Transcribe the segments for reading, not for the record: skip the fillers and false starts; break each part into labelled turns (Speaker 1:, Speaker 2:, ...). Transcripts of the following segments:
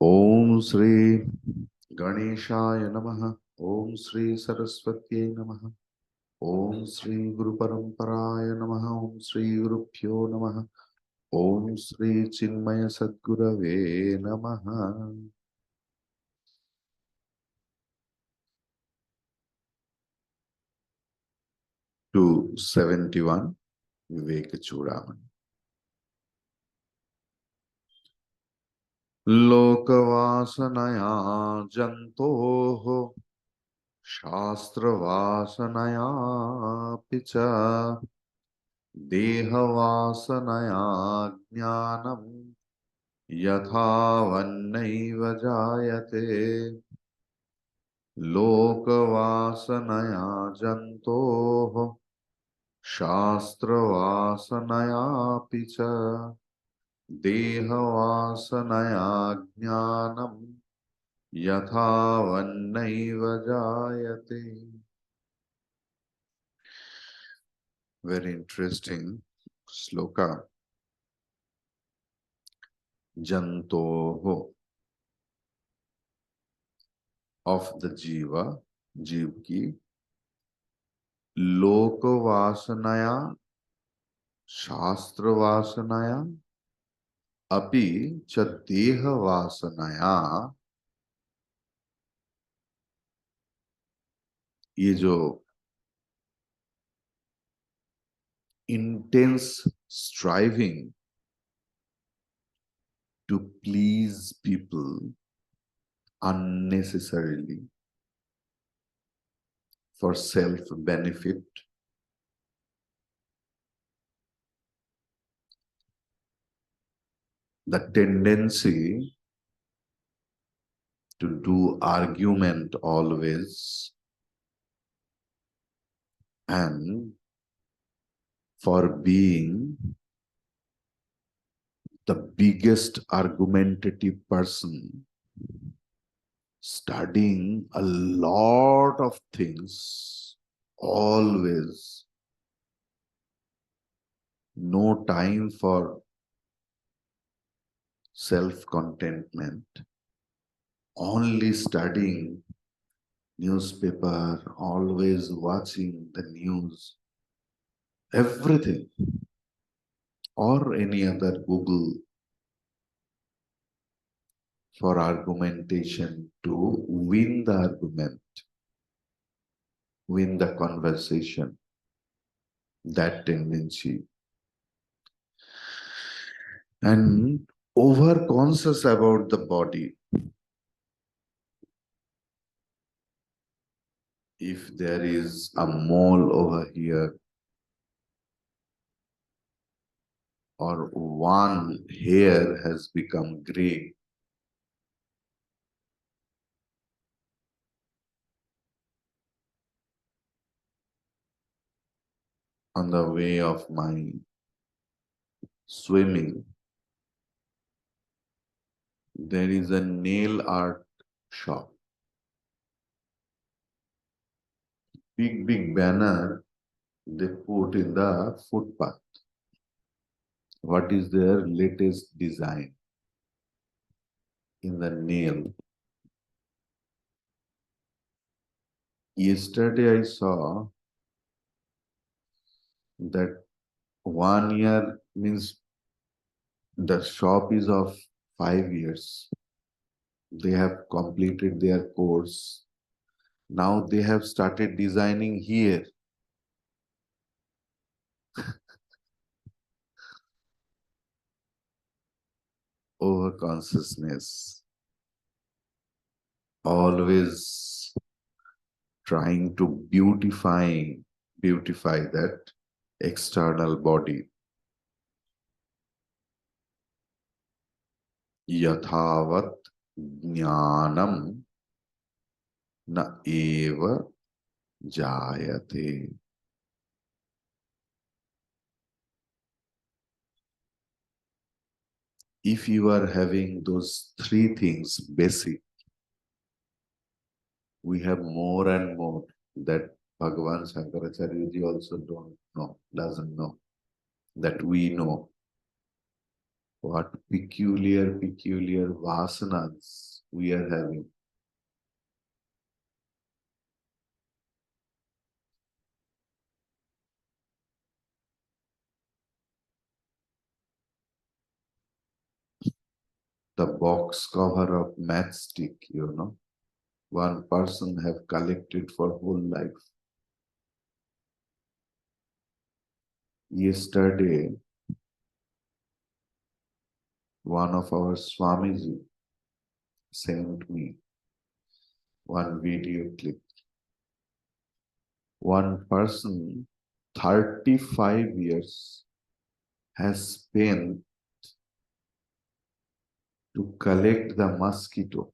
Speaker 1: Om Sri Ganeshaya Namaha. Om Sri Saraswati Namaha. Om Sri Guru Paramparaya Namaha. Om Sri Guru Pyo Namaha. Om Sri Chinmaya Sadgurave Namaha. 271 Vivek Chudamani. Lokavasanaya jantoho Shastravasanaya picha Dehawasanaya jnanam Yatha vannaiva jayate Lokavasanaya jantoho Shastravasanaya picha Dehawasanaya jnanam Yatha vannaiva jayate. Very interesting sloka. Jantoho, of the jiva, जीव की लोक वासनाया शास्त्र वासनाया अपि च देह वासनाया, ये जो intense striving to please people unnecessarily for self benefit, the tendency to do argument always, and for being the biggest argumentative person, studying a lot of things, always, no time for self-contentment, only studying newspaper, always watching the news, everything, or any other Google for argumentation to win the argument, win the conversation, that tendency. And over-conscious about the body. If there is a mole over here, or one hair has become gray, on the way of my swimming, there is a nail art shop. Big banner they put in the footpath. What is their latest design in the nail? Yesterday I saw that 1 year means the shop is of 5 years. They have completed their course. Now they have started designing here. Over consciousness. Always trying to beautify that external body. Yathavat jnanam na eva jayate. If you are having those three things basic, we have more and more that Bhagavan Shankaracharya ji also doesn't know, that we know. What peculiar vasanas we are having. The box cover of matchstick, one person have collected for whole life. Yesterday, one of our Swamiji sent me one video clip. One person, 35 years, has spent to collect the mosquito.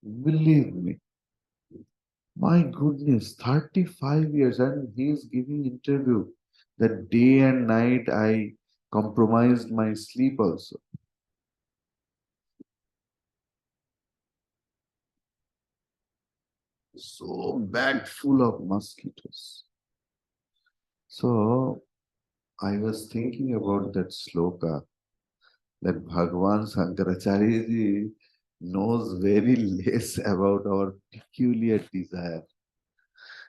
Speaker 1: Believe me, my goodness, 35 years, and he is giving interview that day and night I compromised my sleep also. So bag full of mosquitoes. So I was thinking about that sloka that Bhagwan Shankaracharya ji knows very less about our peculiar desire.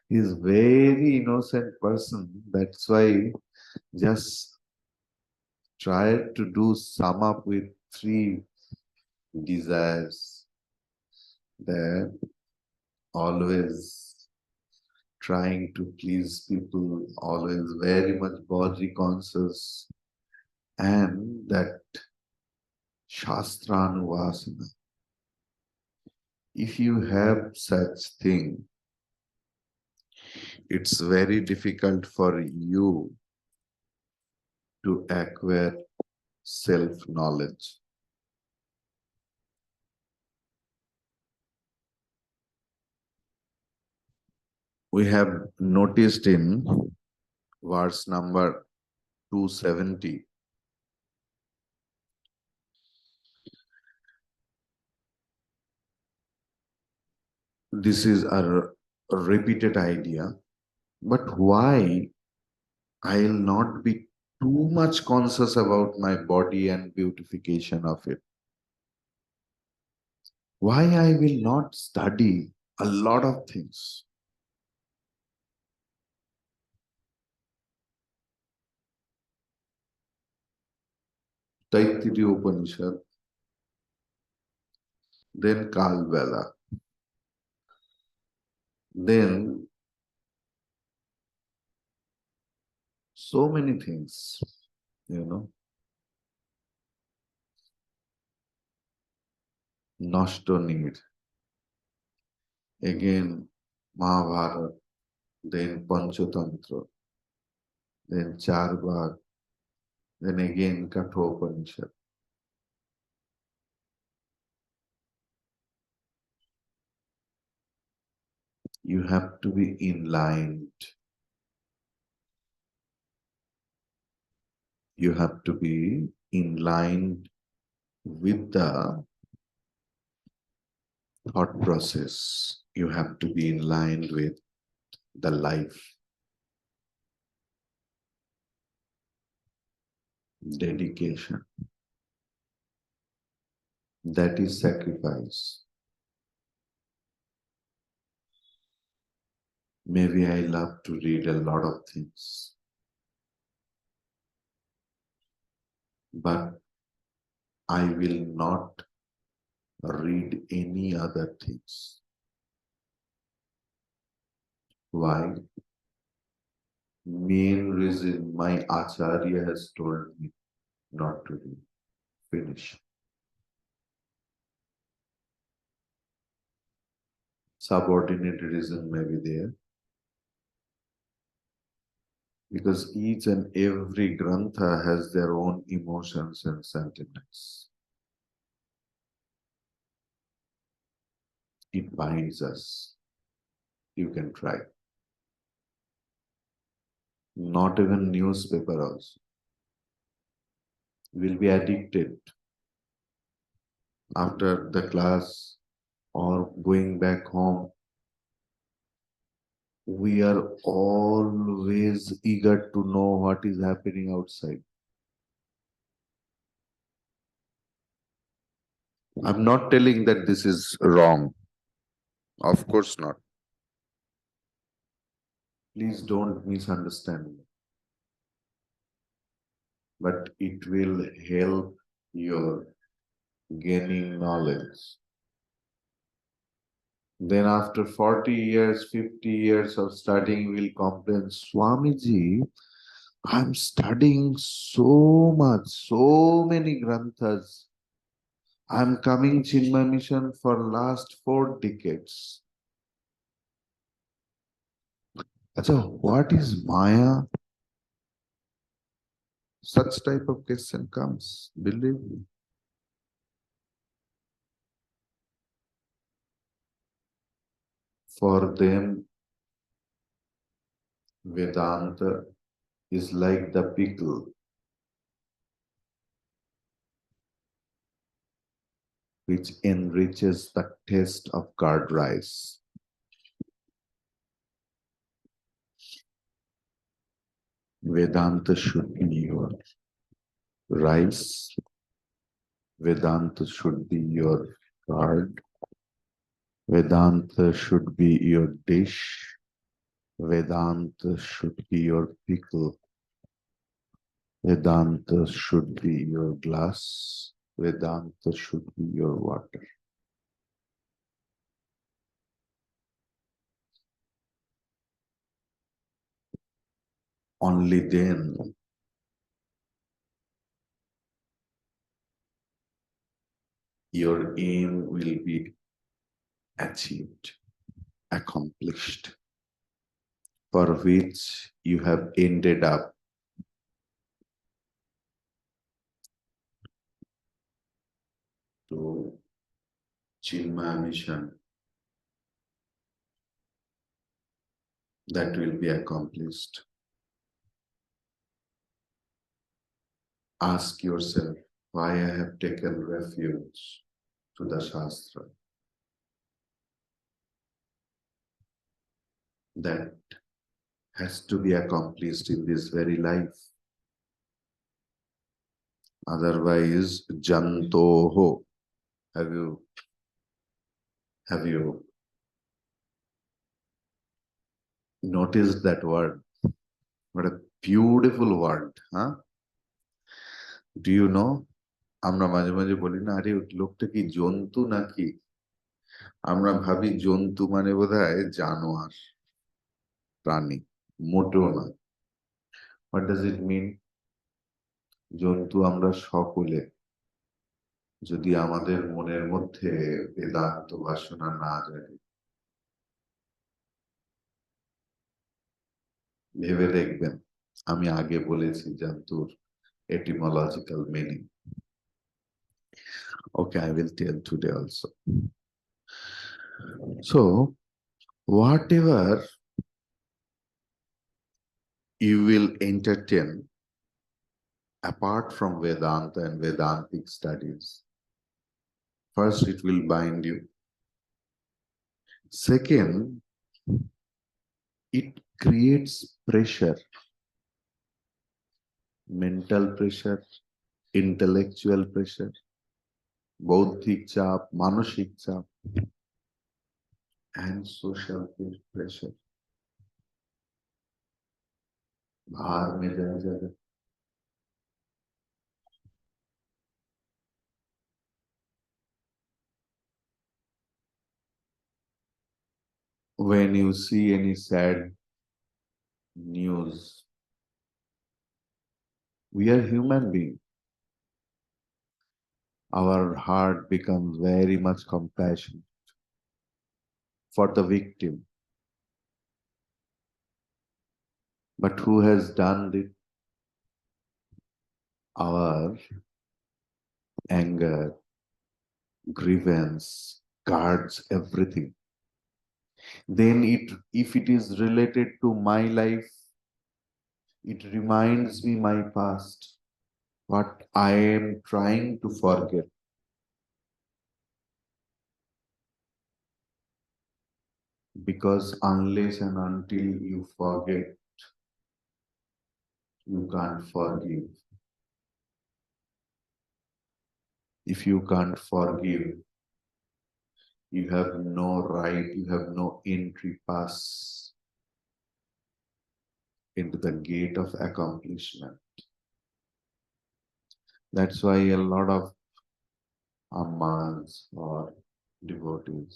Speaker 1: He is very innocent person. That's why just try to do sum up with three desires that always trying to please people, always very much body conscious, and that Shastranuvasana. If you have such thing, it's very difficult for you to acquire self-knowledge. We have noticed in verse number 270, this is a repeated idea, but why I'll not be too much conscious about my body and beautification of it? Why I will not study a lot of things? Taittiriya Upanishad, then Kalvela, then so many things, Nashto need. Again, Mahabharata, then Panchatantra, then Charbagh, then again Kathopanishad. You have to be enlightened. You have to be in line with the thought process. You have to be in line with the life, dedication. That is sacrifice. Maybe I love to read a lot of things, but I will not read any other things. Why? Main reason my Acharya has told me not to read. Finish. Subordinate reason may be there, because each and every grantha has their own emotions and sentiments. It binds us. You can try. Not even newspaper also. Will be addicted after the class or going back home. We are always eager to know what is happening outside. I'm not telling that this is wrong. Of course not. Please don't misunderstand me. But it will help your gaining knowledge. Then after 40 years, 50 years of studying, will complain, Swamiji, I'm studying so much, so many granthas. I'm coming Chinmay mission for last 4 decades. Acha, what is Maya? Such type of question comes, believe me. For them, Vedanta is like the pickle which enriches the taste of curd rice. Vedanta should be your rice. Vedanta should be your curd. Vedanta should be your dish. Vedanta should be your pickle. Vedanta should be your glass. Vedanta should be your water. Only then your aim will be achieved, accomplished, for which you have ended up to Chinmaya mission, that will be accomplished. Ask yourself why I have taken refuge to the Shastra. That has to be accomplished in this very life. Otherwise, jantoho. Have you noticed that word? What a beautiful word, huh? Do you know? আমরা মাঝে মাঝে বলি না, আরে লোকটা কি জন্তু নাকি? আমরা ভাবি জন্তু মানে বোধহয় জানোয়ার, প্রাণী, মোটেও না। What does it mean? জন্তু আমরা সকলে, যদি আমাদের মনের মধ্যে বেদান্ত বাসনা না জাগে। ভেবে দেখবেন, আমি আগে বলেছি জন্তুর etymological meaning. Okay, I will tell today also. So, whatever you will entertain apart from Vedanta and Vedantic studies, first it will bind you. Second, it creates pressure, mental pressure, intellectual pressure, বৌদ্ধিক চাপ, মানসিক চাপ, and social pressure. ভার মেজাজ যাবে। When you see any sad news, we are human beings. Our heart becomes very much compassionate for the victim. But who has done it? Our anger, grievance guards everything. Then if it is related to my life, it reminds me my past, what I am trying to forget. Because unless and until you forget, you can't forgive. If you can't forgive, you have no right, you have no entry pass into the gate of accomplishment. That's why a lot of ammas or devotees,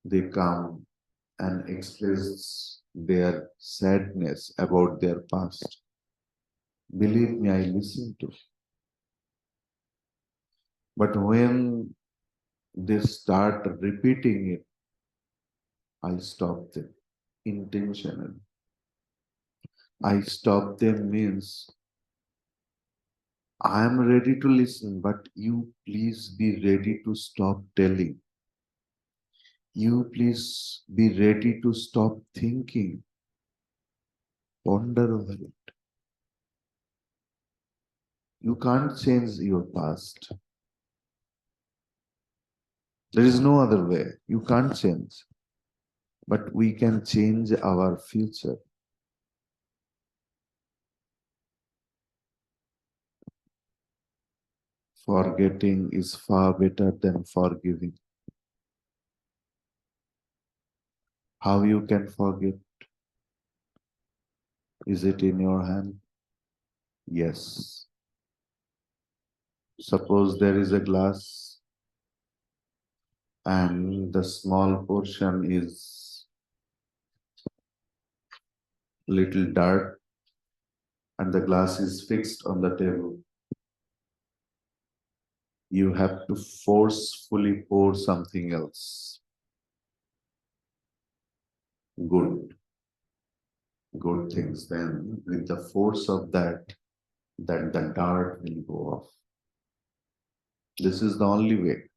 Speaker 1: they come and express their sadness about their past. Believe me, I listen to. But when they start repeating it, I stop them intentionally. I stop them means I am ready to listen, but you please be ready to stop telling. You please be ready to stop thinking. Ponder over it. You can't change your past. There is no other way. You can't change. But we can change our future. Forgetting is far better than forgiving. How you can forget? Is it in your hand? Yes. Suppose there is a glass and the small portion is little dark and the glass is fixed on the table. You have to forcefully pour something else. Good things. Then with the force of that the dart will go off. This is the only way.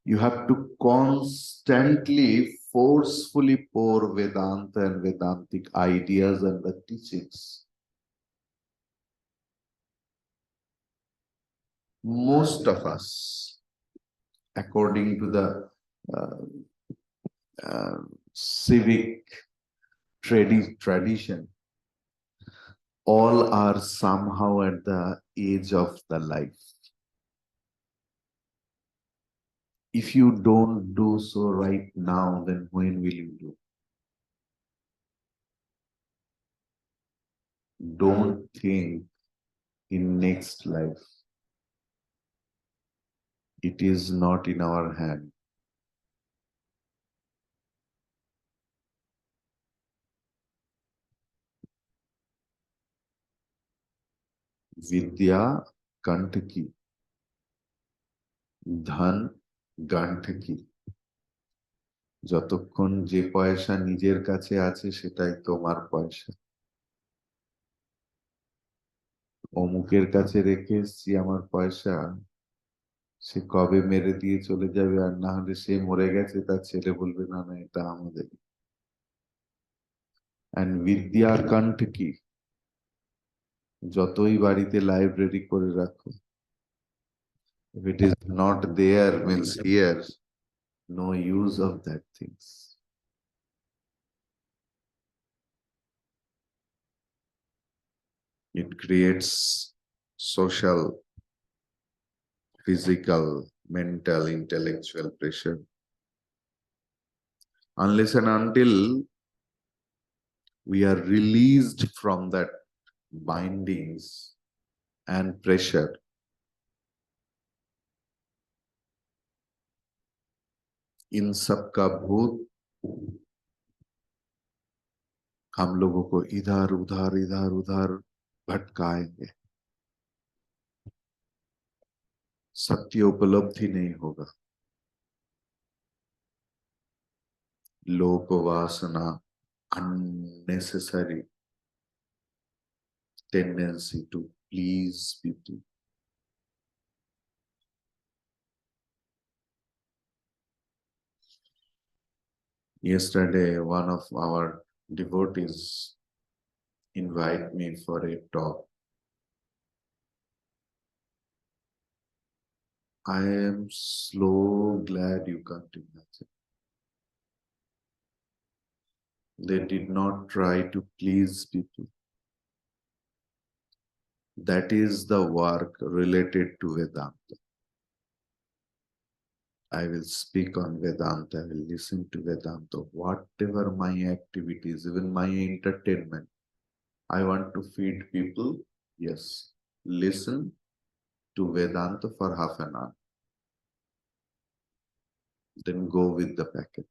Speaker 1: You have to constantly, forcefully pour Vedanta and Vedantic ideas and the teachings. Most of us, according to the civic tradition, all are somehow at the age of the life. If you don't do so right now, then when will you do? Don't think in next life. It is not in our hand. Vidya Kantaki, Dhan Gantaki. যতক্ষণ যে পয়সা নিজের কাছে আছে সেটাই তোমার পয়সা। অমুকের কাছে রেখে এসছি আমার পয়সা, সে কবে মেরে দিয়ে চলে যাবে, আর না হলে সে মরে গেছে তার ছেলে বলবে না না এটা আমাদের। And Vidya Kantaki, যতই বাড়িতে লাইব্রেরি করে রাখো, if it is not there means here, no use of that things. It creates social, physical, mental, intellectual pressure. Unless and until we are released from that bindings and pressure, in sabka bhoot, हम लोगों को इधर उधर भटकाएंगे, सत्य उपलब्धि नहीं होगा। लोक वासना, unnecessary tendency to please people. Yesterday, one of our devotees invited me for a talk. I am so glad you can't imagine. They did not try to please people. That is the work related to Vedanta. I will speak on Vedanta, I will listen to Vedanta, whatever my activities, even my entertainment. I want to feed people, yes. Listen to Vedanta for half an hour. Then go with the packet.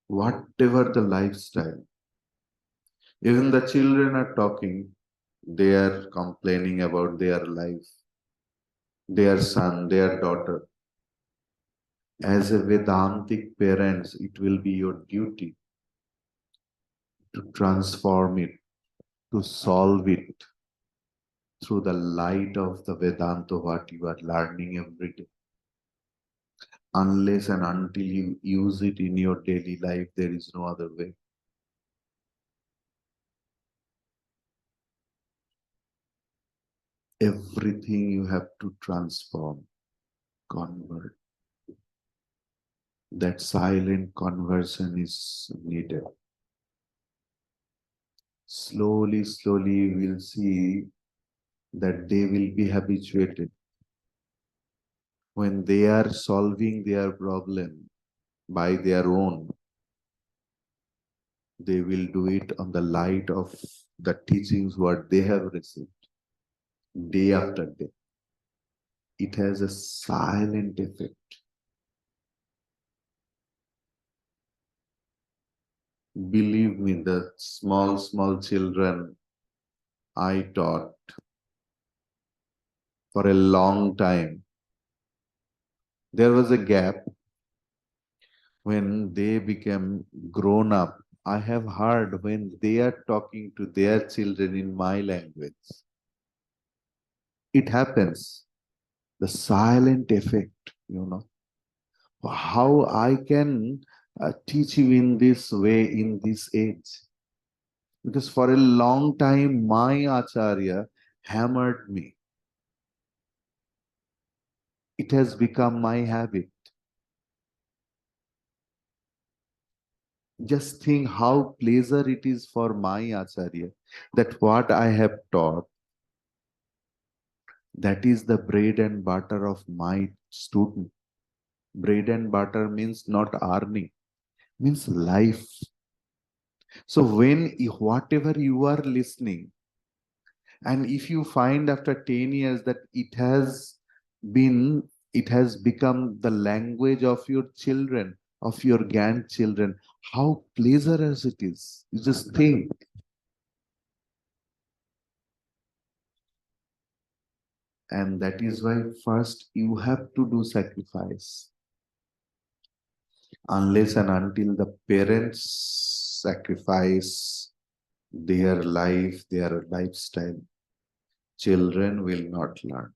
Speaker 1: Whatever the lifestyle, even the children are talking, they are complaining about their life, their son, their daughter. As a Vedantic parents, it will be your duty to transform it, to solve it through the light of the Vedanta, what you are learning every day. Unless and until you use it in your daily life, there is no other way. Everything you have to transform, convert. That silent conversion is needed. Slowly, slowly, you will see that they will be habituated. When they are solving their problem by their own, they will do it on the light of the teachings what they have received day after day. It has a silent effect. Believe me, the small, small children I taught for a long time. There was a gap when they became grown up. I have heard when they are talking to their children in my language. It happens. The silent effect, how I can teach you in this way, in this age. Because for a long time, my Acharya hammered me. It has become my habit. Just think how pleasure it is for my Acharya that what I have taught, that is the bread and butter of my student. Bread and butter means not earning, means life. So whatever you are listening, and if you find after 10 years that it has become the language of your children, of your grandchildren, how pleasurous it is. You just think. And that is why first you have to do sacrifice. Unless and until the parents sacrifice their life, their lifestyle, children will not learn.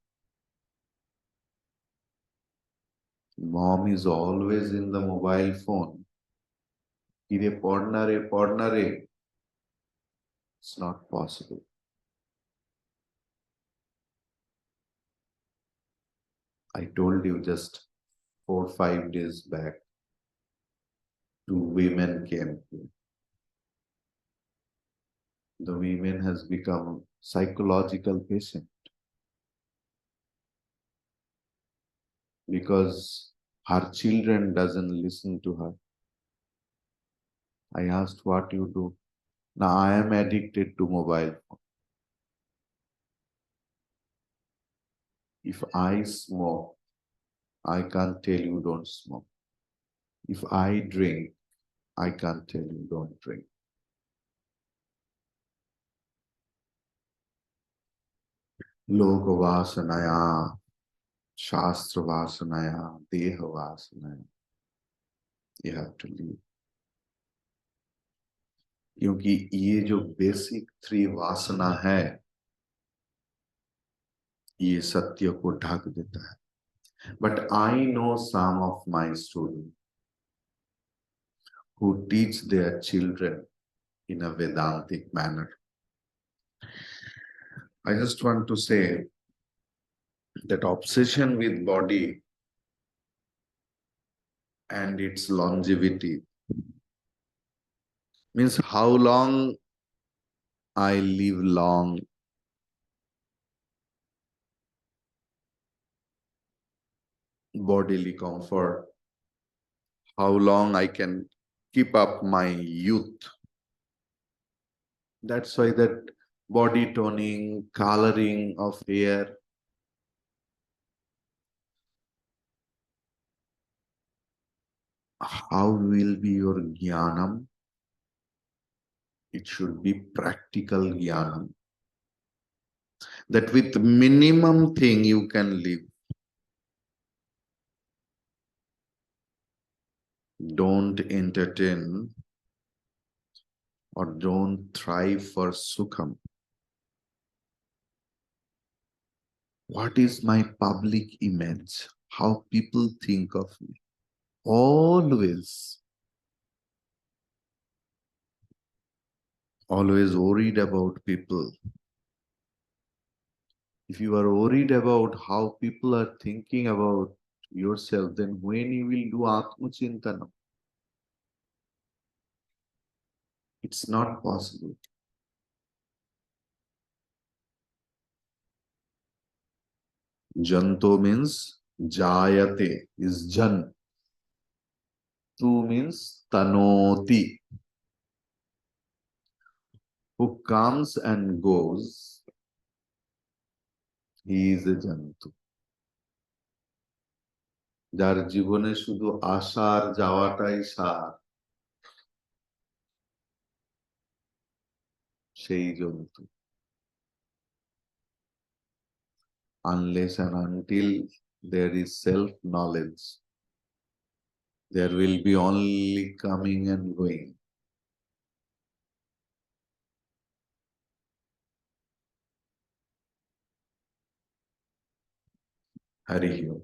Speaker 1: Mom is always in the mobile phone. Kire podnare, podnare. It's not possible. I told you just 4 or 5 days back, 2 women came here. The women has become psychological patient because her children doesn't listen to her. I asked what you do. Now I am addicted to mobile phone. If I smoke, I can't tell you don't smoke. If I drink, I can't tell you don't drink. Loka vasanaya, shastra vasanaya, deha vasanaya. You have to leave. क्योंकि ये जो basic 3 वासना है, ये सत्य को ढक देता है. But I know some of my students who teach their children in a Vedantic manner. I just want to say that obsession with body and its longevity means how long I live long, bodily comfort, how long I can keep up my youth. That's why that body toning, coloring of hair, how will be your jnanam? It should be practical jnanam. That with minimum thing you can live. Don't entertain or don't thrive for sukham. What is my public image? How people think of me? Always, always worried about people. If you are worried about how people are thinking about yourself, then when you will do Atma Chintanam, it's not possible. Janto means jayate is jan. Tu means tanoti, who comes and goes. He is a jantu. যার জীবনে শুধু আসার যাওয়াটাই সার, সেই জন্তু। Unless and until there is self-knowledge, there will be only coming and going. Hari ওম।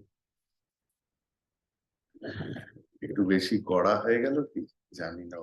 Speaker 1: একটু বেশি কড়া হয়ে গেল কি জানি না।